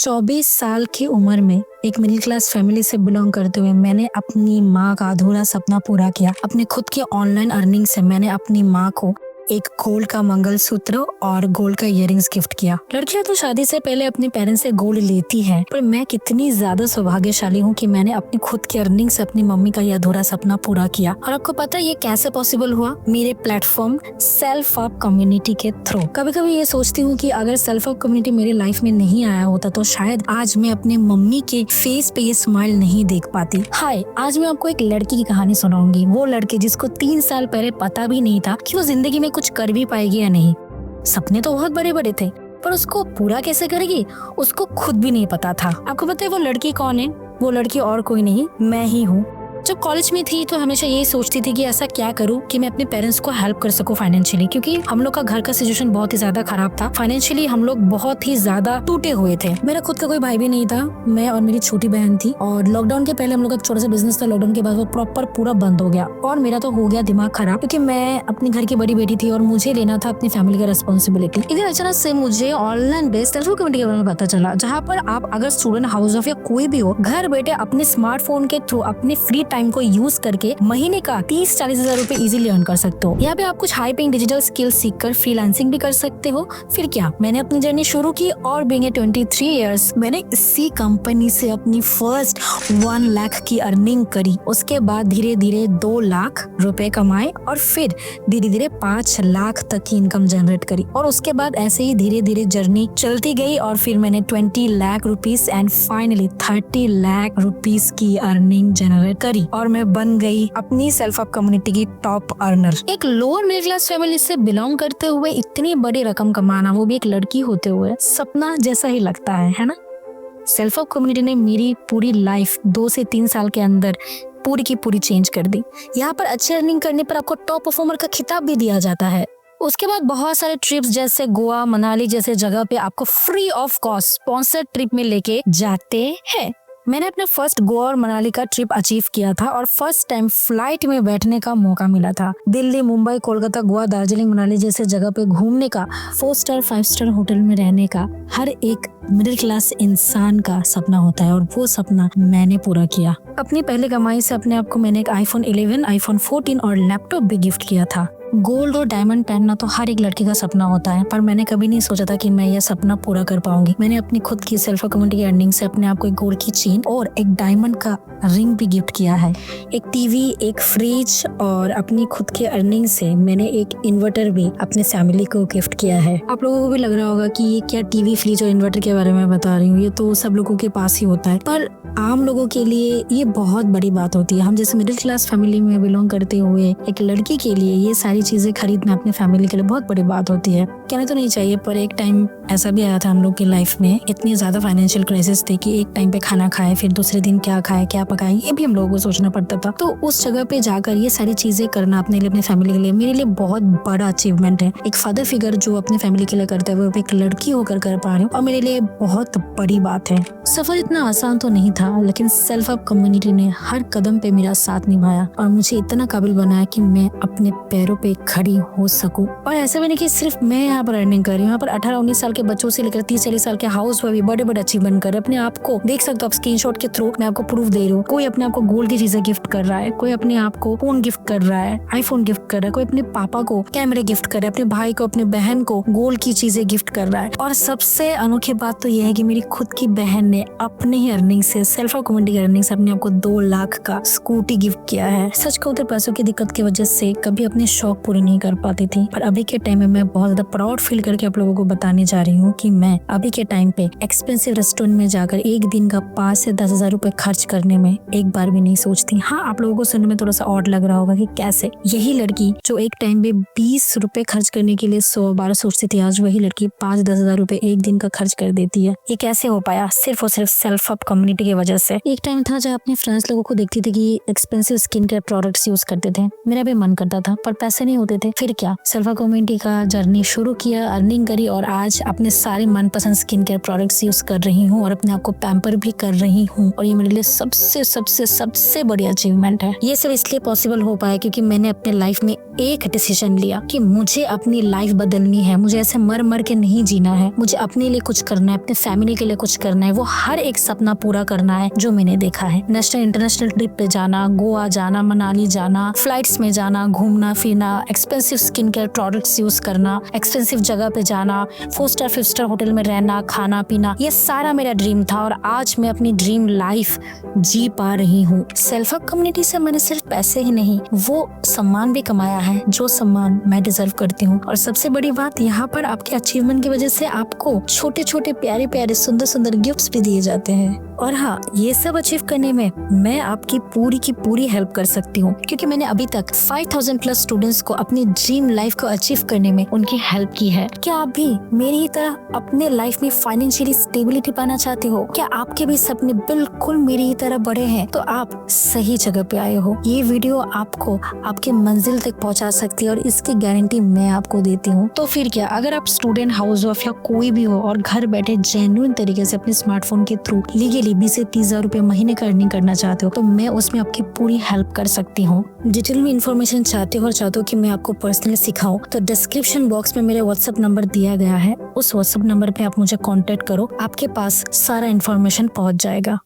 24 साल की उम्र में एक मिडिल क्लास फैमिली से बिलोंग करते हुए मैंने अपनी माँ का अधूरा सपना पूरा किया। अपने खुद के ऑनलाइन अर्निंग से मैंने अपनी माँ को एक गोल्ड का मंगलसूत्र और गोल्ड का इयररिंग्स गिफ्ट किया। लड़कियां तो शादी से पहले अपने पेरेंट्स से गोल्ड लेती हैं, पर मैं कितनी ज्यादा सौभाग्यशाली हूँ कि मैंने अपनी खुद की अर्निंग से अपनी मम्मी का यह अधूरा सपना पूरा किया। और आपको पता है ये कैसे पॉसिबल हुआ? मेरे प्लेटफॉर्म सेल्फ अप कम्युनिटी के थ्रू। कभी कभी ये सोचती हूँ कि अगर सेल्फ अप कम्युनिटी मेरी लाइफ में नहीं आया होता तो शायद आज मैं अपने मम्मी के फेस पे ये स्माइल नहीं देख पाती। हाय, आज मैं आपको एक लड़की की कहानी सुनाऊंगी। वो लड़की जिसको 3 साल पहले पता भी नहीं था कि वो जिंदगी में कुछ कर भी पाएगी या नहीं। सपने तो बहुत बड़े बड़े थे, पर उसको पूरा कैसे करेगी उसको खुद भी नहीं पता था। आपको पता है वो लड़की कौन है? वो लड़की और कोई नहीं, मैं ही हूँ। जब कॉलेज में थी तो हमेशा यही सोचती थी कि ऐसा क्या करूँ कि मैं अपने पेरेंट्स को हेल्प कर सकूँ फाइनेंशियली, क्योंकि हम लोग का घर का सिचुएशन बहुत ही ज्यादा खराब था। फाइनेंशियली हम लोग बहुत ही ज्यादा टूटे हुए थे। मेरा खुद का कोई भाई भी नहीं था, मैं और मेरी छोटी बहन थी। और लॉकडाउन के पहले हम लोग का छोटा सा बिजनेस था, लॉकडाउन के बाद वो प्रॉपर पूरा बंद हो गया और मेरा तो हो गया दिमाग खराब, क्योंकि मैं अपने घर की बड़ी बेटी थी और मुझे लेना था अपनी फैमिली का रिस्पॉन्सिबिलिटी। इधर अचानक से मुझे ऑनलाइन बेस्ड सेल्फ कम्युनिटी के बारे में पता चला, जहाँ पर आप अगर स्टूडेंट हाउस ऑफ या कोई भी हो, घर बैठे अपने स्मार्टफोन के थ्रू अपने फ्री टाइम को यूज करके महीने का 30-40 हजार रुपए इजीली अर्न कर सकते हो। यहाँ पे आप कुछ हाई पेइंग डिजिटल स्किल सीखकर फ्रीलांसिंग भी कर सकते हो। फिर क्या, मैंने अपनी जर्नी शुरू की और बीइंग 23 इयर्स मैंने इसी कंपनी से अपनी फर्स्ट 1 लाख की अर्निंग करी। उसके बाद धीरे धीरे 2 लाख रुपए कमाए और फिर धीरे धीरे 5 लाख तक की इनकम जनरेट करी। और उसके बाद ऐसे ही धीरे धीरे जर्नी चलती गई और फिर मैंने 20 lakh rupees and finally 30 lakh rupees की अर्निंग जनरेट करी और मैं बन गई अपनी सेल्फ अप कम्युनिटी की टॉप अर्नर। एक लोअर मिडिल क्लास फैमिली से बिलोंग करते हुए इतनी बड़ी रकम कमाना, वो भी एक लड़की होते हुए, सपना जैसा ही लगता है ना? सेल्फ अप कम्युनिटी ने मेरी पूरी लाइफ 2 से 3 साल के अंदर पूरी की पूरी चेंज कर दी। यहाँ पर अच्छी अर्निंग करने पर आपको टॉप परफॉर्मर का खिताब भी दिया जाता है। उसके बाद बहुत सारे ट्रिप्स जैसे गोवा, मनाली जैसे जगह पे आपको free of cost sponsored trip में लेके जाते हैं। मैंने अपना फर्स्ट गोवा और मनाली का ट्रिप अचीव किया था और फर्स्ट टाइम फ्लाइट में बैठने का मौका मिला था। दिल्ली, मुंबई, कोलकाता, गोवा, दार्जिलिंग, मनाली जैसे जगह पे घूमने का, 4 स्टार 5 स्टार होटल में रहने का हर एक मिडिल क्लास इंसान का सपना होता है और वो सपना मैंने पूरा किया। अपनी पहले कमाई से अपने आप को मैंने एक iPhone 11, iPhone 14 और लैपटॉप भी गिफ्ट किया था। गोल्ड और डायमंड पहनना तो हर एक लड़की का सपना होता है, पर मैंने कभी नहीं सोचा था कि मैं यह सपना पूरा कर पाऊंगी। मैंने अपनी खुद की सेल्फ कम्युनिटी की अर्निंग से अपने आप को एक गोल्ड की चेन और एक डायमंड का रिंग भी गिफ्ट किया है। एक टीवी, एक फ्रिज और अपनी खुद के अर्निंग से मैंने एक इन्वर्टर भी अपने फैमिली को गिफ्ट किया है। आप लोगों को भी लग रहा होगा कि ये क्या टीवी, फ्रिज और इन्वर्टर के बारे में बता रही हूँ, ये तो सब लोगों के पास ही होता है, पर आम लोगों के लिए ये बहुत बड़ी बात होती है। हम जैसे मिडिल क्लास फैमिली में बिलोंग करते हुए एक लड़की के लिए ये सारी चीजें खरीदना अपने फैमिली के लिए बहुत बड़ी बात होती है। कहना तो नहीं चाहिए, पर एक टाइम ऐसा भी आया था हम लोग की लाइफ में, इतनी ज्यादा फाइनेंशियल क्राइसिस थी कि एक टाइम पे खाना खाए फिर दूसरे दिन क्या खाए क्या पकाए ये भी हम लोगों को सोचना पड़ता था। तो उस जगह पे जाकर ये सारी चीजें करना अपने लिए, अपनी फैमिली के लिए, मेरे लिए बहुत बड़ा अचीवमेंट है। एक फादर फिगर जो अपने फैमिली के लिए करता है वो एक लड़की होकर कर पा रही हूँ और मेरे लिए बहुत बड़ी बात है। सफर इतना आसान तो नहीं था, लेकिन सेल्फ अप कम्युनिटी ने हर कदम पे मेरा साथ निभाया और मुझे इतना काबिल बनाया कि मैं अपने पैरों पे खड़ी हो सकूं। और ऐसा भी नहीं कि सिर्फ मैं यहाँ पर अर्निंग कर रही हूँ, यहाँ पर 18-19 साल के बच्चों से लेकर 30-40 साल के हाउस वाइफ भी बड़े बड़े अचीवमेंट कर अपने आप को देख सकते हो आप स्क्रीनशॉट के थ्रू। मैं आपको प्रूफ दे रही हूँ। कोई अपने आप को गोल्ड की चीजें गिफ्ट कर रहा है, कोई अपने आप को फोन गिफ्ट कर रहा है, आईफोन गिफ्ट कर रहा है, कोई अपने पापा को कैमरे गिफ्ट कर रहा है, अपने भाई को, अपने बहन को गोल्ड की चीजें गिफ्ट कर रहा है। और सबसे अनोखी बात तो यह है कि मेरी खुद की बहन ने अपने ही अर्निंग से, सेल्फ ऑफ कम्युनिटी की अर्निंग से अपने आप को 2 लाख का स्कूटी गिफ्ट किया है। सच कहूं तो पैसों की दिक्कत की वजह से कभी अपने शौक पूरे नहीं कर पाती थी, पर अभी के टाइम में मैं बहुत ज्यादा प्राउड फील करके आप लोगों को बताने जा रही हूँ कि मैं अभी के टाइम पे एक्सपेंसिव रेस्टोरेंट में जाकर एक दिन का 5 से 10 हजार रुपए खर्च करने में एक बार भी नहीं सोचती। हाँ, आप लोगों को सुनने में थोड़ा सा ऑड लग रहा होगा कि कैसे यही लड़की जो एक टाइम पे 20 रुपए खर्च करने के लिए 100 बार सोचती थी, आज वही लड़की 5-10 हजार रुपए एक दिन का खर्च कर देती है। ये कैसे हो पाया? सिर्फ और सिर्फ सेल्फ अप कम्युनिटी की वजह से। एक टाइम था जब अपने फ्रेंड्स लोगों को देखती थी कि expensive skin care products use करते थे, मेरा भी मन करता था पर पैसे नहीं होते थे। फिर क्या, सेल्फ अप कम्युनिटी का जर्नी शुरू किया, अर्निंग करी और आज अपने सारे मनपसंद स्किन केयर प्रोडक्ट्स यूज कर रही हूँ और अपने आप को पैम्पर भी कर रही हूँ। और ये मेरे लिए सबसे सबसे सबसे बड़ी अचीवमेंट है। ये सब इसलिए पॉसिबल हो पाया क्योंकि मैंने अपने लाइफ में एक डिसीजन लिया कि मुझे अपनी लाइफ बदलनी है। मुझे ऐसे मर मर के नहीं जीना है, मुझे अपने लिए कुछ करना है, अपने फैमिली के लिए कुछ करना है। वो हर एक सपना पूरा करना है जो मैंने देखा है। नेशनल इंटरनेशनल ट्रिप पे जाना, गोवा जाना, मनाली जाना, फ्लाइट्स में जाना, घूमना फिरना, expensive skin care products use करना, एक्सपेंसिव जगह पे जाना, 4 स्टार 5 स्टार होटल में रहना, खाना पीना, ये सारा मेरा ड्रीम था और आज मैं अपनी ड्रीम लाइफ जी पा रही हूँ। सेल्फ अप कम्युनिटी से मैंने सिर्फ पैसे ही नहीं, वो सम्मान भी कमाया है जो सम्मान मैं डिजर्व करती हूँ। और सबसे बड़ी बात, यहाँ पर आपके अचीवमेंट की वजह से आपको छोटे छोटे प्यारे प्यारे सुंदर सुंदर गिफ्ट्स भी दिए जाते हैं। और हाँ, ये सब अचीव करने में मैं आपकी पूरी की पूरी हेल्प कर सकती हूँ क्योंकि मैंने अभी तक 5000 प्लस स्टूडेंट्स को अपनी ड्रीम लाइफ को अचीव करने में उनकी हेल्प की है। क्या आप भी मेरी ही तरह अपने लाइफ में फाइनेंशियली स्टेबिलिटी पाना चाहते हो? क्या आपके भी सपने बिल्कुल मेरी ही तरह बड़े हैं? तो आप सही जगह पे आए हो। ये वीडियो आपको आपके मंजिल तक पहुंचा सकती है और इसकी गारंटी मैं आपको देती हूँ। तो फिर क्या, अगर आप स्टूडेंट, हाउस वाइफ या कोई भी हो और घर बैठे जेन्युइन तरीके से अपने स्मार्टफोन के थ्रू लीगली 20 से 30,000 रुपए महीने का अर्निंग करना चाहते हो तो मैं उसमें आपकी पूरी हेल्प कर सकती हूँ। डिटेल में इन्फॉर्मेशन चाहते हो और चाहते हो कि मैं आपको पर्सनली सिखाऊं तो डिस्क्रिप्शन बॉक्स में मेरे व्हाट्सएप नंबर दिया गया है। उस व्हाट्सएप नंबर पे आप मुझे कांटेक्ट करो, आपके पास सारा इन्फॉर्मेशन पहुंच जाएगा।